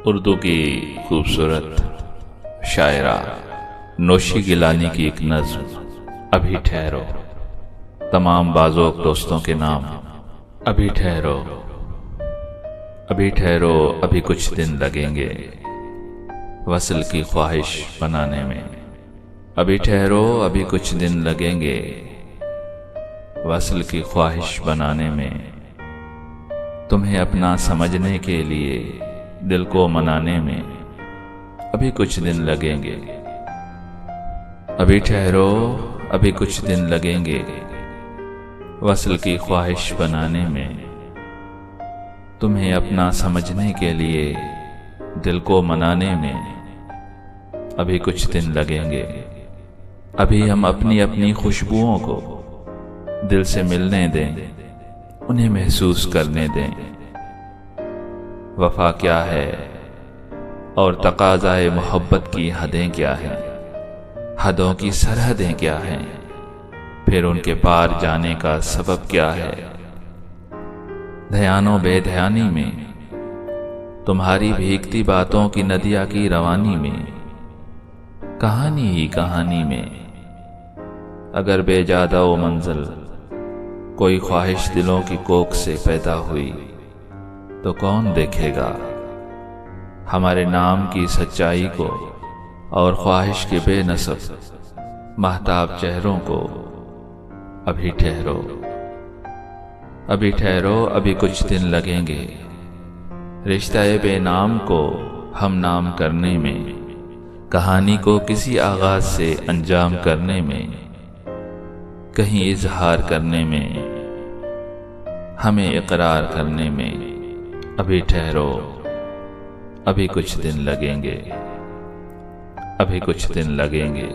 उर्दू की खूबसूरत शायरा नौशी गिलानी की एक नज़्म, अभी ठहरो। तमाम बाज़ोक दोस्तों के नाम, अभी ठहरो, अभी ठहरो, अभी कुछ दिन लगेंगे वसल की ख्वाहिश बनाने में। अभी ठहरो, अभी कुछ दिन लगेंगे वसल की ख्वाहिश बनाने में। तुम्हें अपना समझने के लिए दिल को मनाने में अभी कुछ दिन लगेंगे। अभी ठहरो, अभी कुछ दिन लगेंगे वसल की ख्वाहिश बनाने में। तुम्हें अपना समझने के लिए दिल को मनाने में अभी कुछ दिन लगेंगे। अभी हम अपनी अपनी खुशबुओं को दिल से मिलने दें, उन्हें महसूस करने दें। वफा क्या है और तकाज़ाए मोहब्बत की हदें क्या हैं, हदों की सरहदें क्या हैं, फिर उनके पार जाने का सबब क्या है। ध्यानो बेध्यानी में, तुम्हारी भीगती बातों की नदिया की रवानी में, कहानी ही कहानी में। अगर बेजादा वो मंजिल कोई ख्वाहिश दिलों की कोख से पैदा हुई तो कौन देखेगा हमारे नाम की सच्चाई को और ख्वाहिश के बेनसब महताब चेहरों को। अभी ठहरो, अभी ठहरो, अभी कुछ दिन लगेंगे रिश्ते बेनाम को हम नाम करने में, कहानी को किसी आगाज से अंजाम करने में, कहीं इजहार करने में, हमें इकरार करने में। अभी ठहरो, अभी कुछ दिन लगेंगे, अभी कुछ दिन लगेंगे।